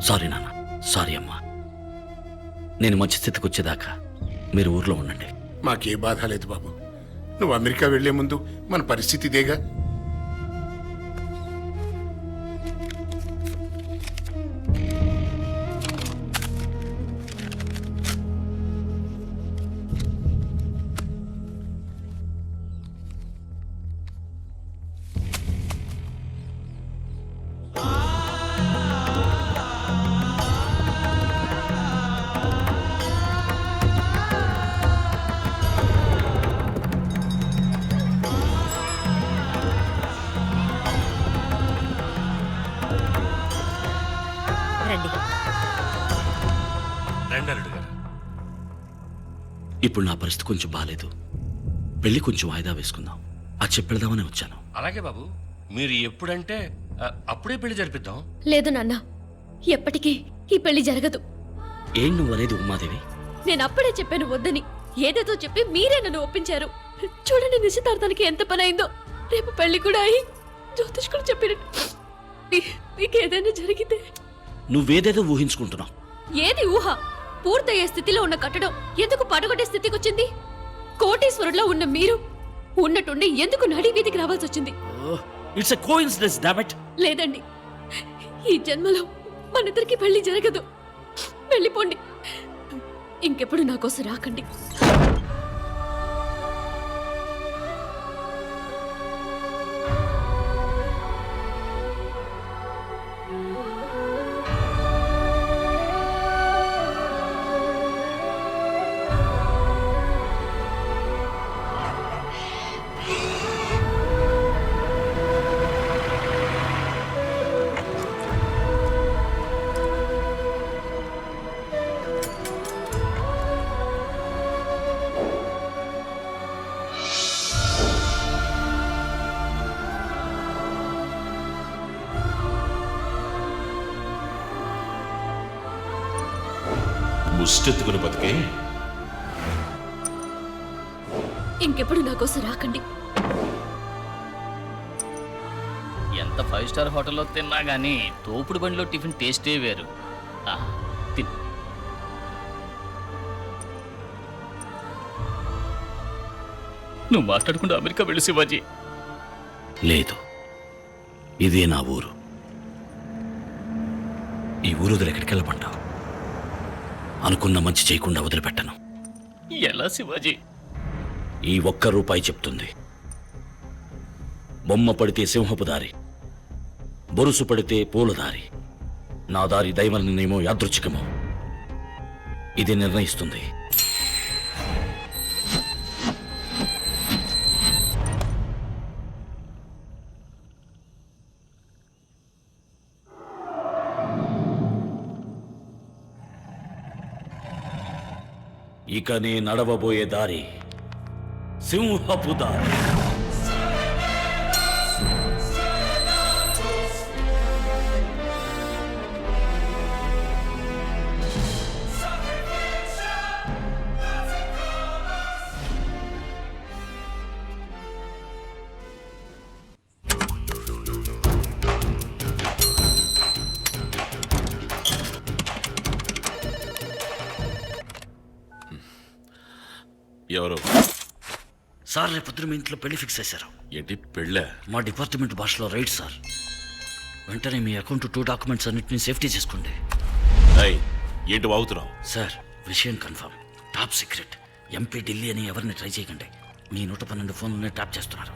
Sorry నాన్న, sorry అమ్మా. నేను మంచి స్థితికి వచ్చేదాకా మీరు ఊర్లో ఉండండి. మాకే బాధ లేదు బాబు. నువ్వు అమెరికా వెళ్లే ముందు మన పరిస్థితి ఇదేగా. రండి. ఇప్పుడు నా పరిస్థితి కొంచెం బాగాలేదు. పెళ్లి కొంచెం వాయిదా వేసుకుందాం. అది చెప్పెడదామని వచ్చాను. అలాగే బాబు, మీరు ఎప్పుడంటే అప్పుడే పెళ్లి జరిపిద్దాం. లేదు నాన్న, ఎప్పటికీ ఈ పెళ్లి జరగదు. ఏం నువ్వు అనేది ఉమాదేవి? నేను అప్పుడే చెప్పాను వద్దని. ఏదేదో చెప్పి మీరే నన్ను ఒప్పించారు. చూడండి నిశ్చితార్థానికి ఎంత పని అయిందో. రేపు పెళ్లి కూడా అయి జ్యోతిష్కుడు చెప్పినట్టు మీకేదైనా జరిగితే. నువ్వేదేదో ఊహించుకుంటున్నావు. ఏది ఊహ? పూర్తయ్యే స్థితిలో ఉన్న కట్టడం ఎందుకు పడగొట్టే స్థితికి వచ్చింది? కోటీశ్వరుల్లో ఉన్న మీరు ఉన్నట్టుండి ఎందుకు నడి వీధికి రావాల్సి వచ్చింది? It's a coincidence damn it. లేదండి, ఈ జన్మలో మనిద్దరికి పెళ్లి జరగదు. వెళ్ళిపోండి, ఇంకెప్పుడు నా కోసం రాకండి. ముష్టెత్తుకుని బతికే. ఇంకెప్పుడు నా కోసం రాకండి. ఎంత 5 స్టార్ హోటల్లో తిన్నా గానీ తోపుడు బండిలో టిఫిన్ టేస్టే వేరు. తిన్. నువ్వు మాట్లాడకుండా అమెరికా వెళ్ళి శివాజీ. లేదు, ఇదే నా ఊరు. ఈ ఊరు వదిలి ఎక్కడికి వెళ్ళమంటావు? అనుకున్న మంచి చేయకుండా వదిలిపెట్టను. ఎలా శివాజీ? ఈ ₹1 చెప్తుంది. బొమ్మ పడితే సింహపు దారి, బొరుసు పడితే పూలదారి. నా దారి దైవ నిర్ణయమో యాదృచ్ఛికమో ఇది నిర్ణయిస్తుంది. ఇక నే నడవబోయే దారి సింహపు దారి. ఎవరు సార్, రేపొద్దున మీ ఇంట్లో పెళ్లి ఫిక్స్ చేశారు. ఏంటి పెళ్ళా? మా డిపార్ట్మెంట్ భాషలో రైట్ సార్. వెంటనే మీ అకౌంట్ 2 డాక్యుమెంట్స్ అన్నిటిని సేఫ్టీ చేసుకోండి. ఏంటి వాగుతున్నావు? సార్, విషయం confirm, top secret. MP Delhi అని ఎవరిని ట్రై చేయకండి. మీ 112 ఫోన్లనే ట్యాప్ చేస్తున్నారు.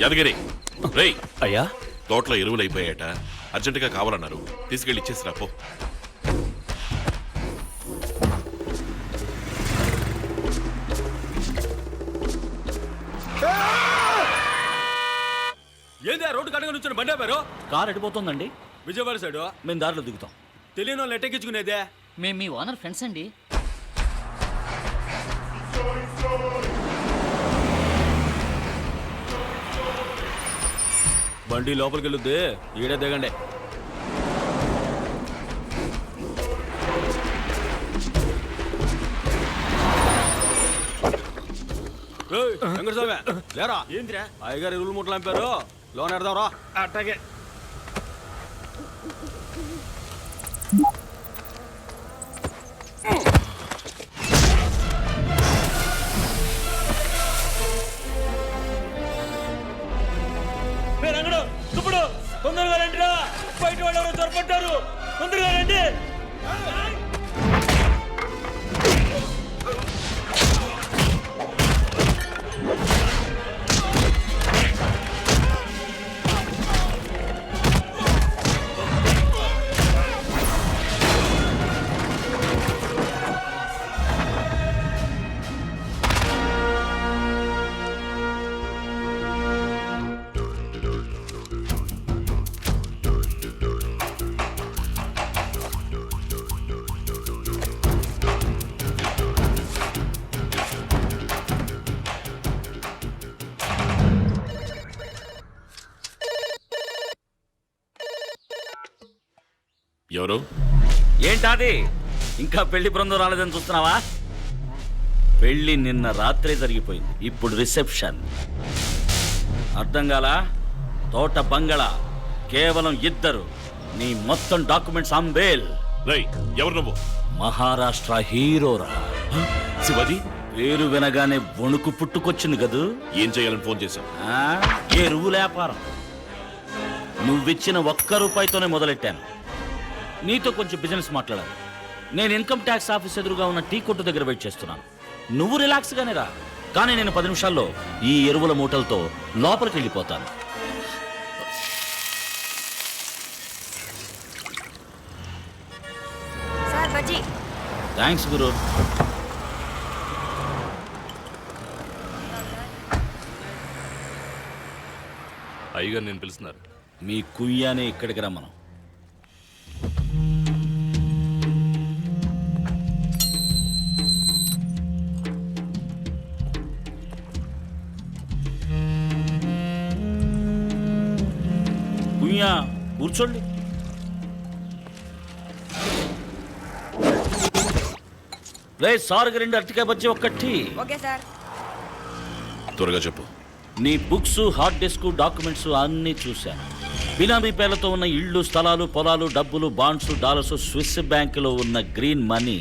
యాదగిరి, రేయ్ అయ్యా, తోటలో ఎరువులు అయిపోయాట, అర్జెంటుగా కావాలన్నారు. తీసుకెళ్ళి ఇచ్చేసిరా పో. ఏంది ఆ రోడ్డు కడగా నుంచి బండి ఆపారు? కార్ ఎడిపోతుందండి. విజయవాడ సైడు మేము దారిలో దిగుతాం. తెలియని వాళ్ళు ఎట్టెక్కించుకునేదే. మేము మీ ఓనర్ ఫ్రెండ్స్ అండి. బండి లోపలికి వెళ్ళొద్ది, ఈడే దిగండి. వెంకటస్వామి లేరా, ఏంద్రా అయ్యగారు ఇరువులు ముట్టలు అంపారు, లోన్ ఎడదాం రా. అట్టాగే. ఇప్పుడు తొందరగా రండిరా, బయట వాళ్ళు ఎవరో చొరపడ్డారు, తొందరగా రండి. ఎవరు? ఏంటాది ఇంకా పెళ్లి బృందం రాలేదని చూస్తున్నావా? పెళ్లి నిన్న రాత్రే జరిగిపోయింది, ఇప్పుడు రిసెప్షన్. అర్థం కాలా? తోట బంగళా, కేవలం ఇద్దరు. నీ మొత్తం డాక్యుమెంట్స్ అంబేల్. రై, ఎవరు నువ్వు? మహారాష్ట్ర హీరోరా. శివాజీ? పేరు వినగానే వణుకు పుట్టుకొచ్చింది కదూ. ఏం చేయాలని ఫోన్ చేశావు? ఎరువు వ్యాపారం. నువ్విచ్చిన ఒక్క రూపాయితోనే మొదలెట్టాను. నీతో కొంచెం బిజినెస్ మాట్లాడాలి. నేను ఇన్కమ్ ట్యాక్స్ ఆఫీస్ ఎదురుగా ఉన్న టీ కొట్టు దగ్గర వెయిట్ చేస్తున్నాను. నువ్వు రిలాక్స్గానే రా, కానీ నేను 10 నిమిషాల్లో ఈ ఎరువుల మూటలతో లోపలికి వెళ్ళిపోతాను. థ్యాంక్స్ గురు. అయ్యగారు నేను పిలుస్తున్నారు. మీ కుయ్యానే ఇక్కడికి రమ్మను. కుయ్యా కూర్చోండి. రే సార్కి 2 అరటికాయ బజ్జీ, ఒక్కటి. త్వరగా చెప్పు. నీ బుక్స్, హార్డ్ డిస్క్, డాక్యుమెంట్స్ అన్నీ చూశాను. బినామీ పేర్లతో ఉన్న ఇళ్ళు, స్థలాలు, పొలాలు, డబ్బులు, బాండ్స్, డాలర్స్, స్విస్ బ్యాంకులో ఉన్న గ్రీన్ మనీ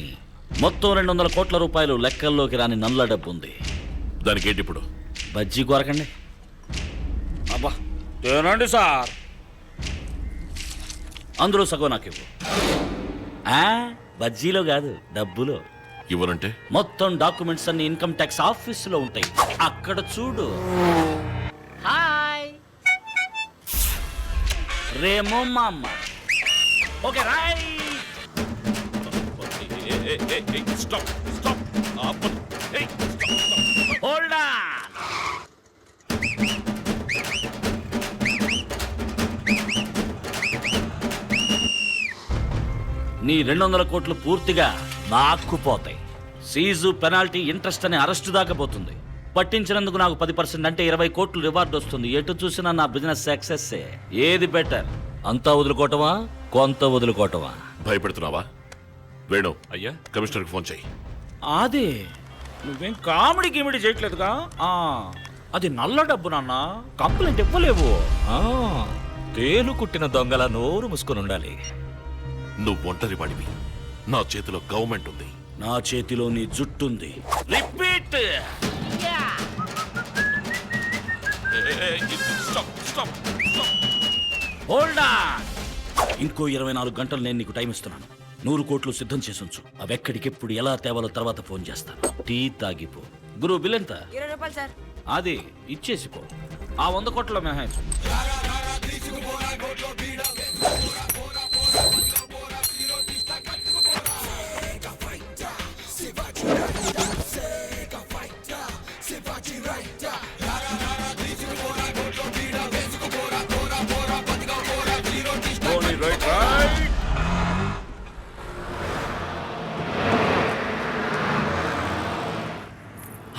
మొత్తం 200 కోట్ల రూపాయలు లెక్కల్లోకి రాని నల్ల డబ్బు ఉంది. దానికి ఏంటి ఇప్పుడు? బజ్జీ కొరకండి. అబ్బా తినండి సార్. అందులో సగం నాకు ఇవ్వు. బజ్జీలో కాదు, డబ్బులో. ఇవ్వనంటే? మొత్తం డాక్యుమెంట్స్ అన్ని ఇన్కమ్ ట్యాక్స్ ఆఫీసులో ఉంటాయి, అక్కడ చూడు. హాయ్ రేమో మామ. Okay right. Stop stop. Hold on. నీ 200 కోట్లు పూర్తిగా నాక్కుపోతాయి. సీజు, పెనాల్టీ, ఇంట్రెస్ట్ అనే అరెస్టు దాకా పోతుంది. పట్టించినందుకు నాకు 10% అంటే 20 కోట్లు రివార్డ్ వస్తుంది. ఎటు చూసినా నా బిజినెస్ సక్సెస్. ఏది బెటర్? అంతా వదులుకోవటమా, కొంత వదులుకోవటమా? భయపెడుతున్నావా? వేణు అయ్యా, కమిషనర్కి ఫోన్ చెయ్యి. అదే నువ్వేం కామెడీ గిమిడీ చేయట్లేదుగా. అది నల్ల డబ్బు నాన్న, కంప్లైంట్ ఇవ్వలేవు. తేలు కుట్టిన దొంగల నోరు మూసుకొని ఉండాలి. నువ్వు ఒంటరి వాడివి, నా చేతిలో గవర్నమెంట్ ఉంది. నా చేతిలో నీ జుట్టుంది. రిపీట్. Hold on. ఇంకో 24 గంటలు నేను నీకు టైం ఇస్తున్నాను. 100 కోట్లు సిద్ధం చేసి ఉంచు. అవి ఎక్కడికెప్పుడు ఎలా తేవాలో తర్వాత ఫోన్ చేస్తాను. టీ తాగిపో. గురు బిల్ ఎంత? 20 రూపాయలు సార్. అది ఇచ్చేసిపో. ఆ 100 కోట్ల మినహాయించు.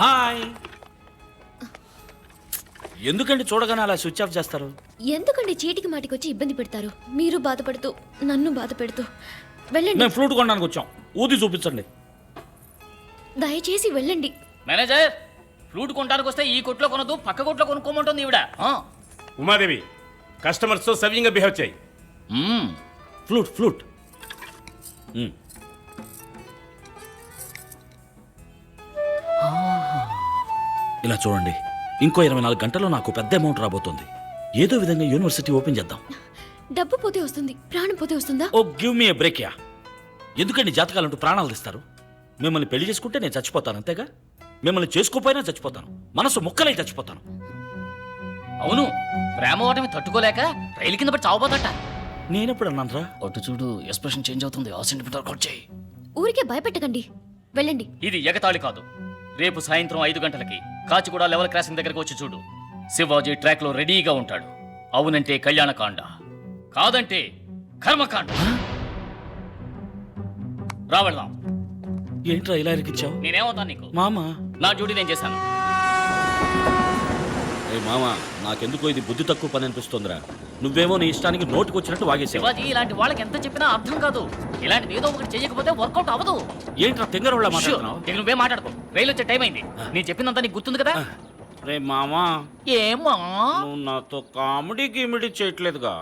హాయ్. ఎందుకండి చూడగానే అలా స్విచ్ ఆఫ్ చేస్తారు? ఎందుకండి చీటికి మాటికి వచ్చి ఇబ్బంది పెడతారు? మీరు బాధపడుతూ నన్ను బాధ పెడుతూ. వెళ్ళండి, మేము ఫ్లూట్ కొనడానికి వచ్చాం. ఊది చూపించండి. దయచేసి వెళ్ళండి. మేనేజర్ ఫ్లూట్ కొనడానికి వస్తే ఈ కొట్లో కొనదు పక్క కొట్లో కొనుక్కోమంటుంది ఈవిడ. ఉమాదేవి కస్టమర్స్తో సవ్యంగా బిహేవ్ చేయి. Flute flute. ఇలా చూడండి, ఇంకో 24 గంటల్లో నాకు పెద్ద అమౌంట్ రాబోతుంది. ఏదో విధంగా యూనివర్సిటీ ఓపెన్ చేద్దాం. డబ్బు పోతే వస్తుంది, ప్రాణం పోతే వస్తుందా? Oh give me a break యా. ఎందుకండి జాతకాలంటూ ప్రాణాలు తీస్తారు? మిమ్మల్ని పెళ్లి చేసుకుంటే నేను చచ్చిపోతాను, అంతేగా? మిమ్మల్ని చేసుకోపోయినా చచ్చిపోతాను, మనసు ముక్కలై చచ్చిపోతాను. అవును, ప్రేమ ఓటమి తట్టుకోలేక రైలు కింద పడి చావబోతట. నేనెప్పుడు అన్నానరా? అటు చూడు, ఎక్స్ప్రెషన్ చేంజ్ అవుతుంది. ఆ సెంటిమీటర్ వర్కౌట్ చేయి. ఊరికే భయపెట్టకండి, వెళ్ళండి. ఇది ఎగతాళి కాదు. రేపు సాయంత్రం 5 గంటలకి కాచిగూడ లెవెల్ క్రాసింగ్ దగ్గరకు వచ్చి చూడు. శివాజీ ట్రాక్ లో రెడీగా ఉంటాడు. అవునంటే కళ్యాణకాండ, కాదంటే కర్మకాండ. రావెళ్దాం. ఏంట్రా ఇలా ఇరికిచ్చావు? నేనేమవుతాను నీకు? మామా, నా డ్యూటీ నేను చేశాను. ఏ మామా, నాకెందుకో ఇది బుద్ధి తక్కువ పని అనిపిస్తుందిరా. నువ్వేమో నీ ఇష్టానికి నోటికి వచ్చినట్టు వాగేసావు. శివాజీ ఇలాంటి వాళ్ళకి ఎంత చెప్పినా అర్థం కాదు. ఇలాంటిది ఏదో ఒకటి చేయకపోతే వర్కౌట్ అవ్వదు. ఏంట్రా తెంగరోళ్ళ మాట్లాడుతున్నావు? ఇక నువ్వే మాట్లాడుకో. రైలు వచ్చే టైం అయింది. నేను చెప్పిందంతా నీకు గుర్తుంది కదా? రే మామా, ఏమా నువ్వు నాతో కామెడీ గిమిడీ చేయట్లేదుగా?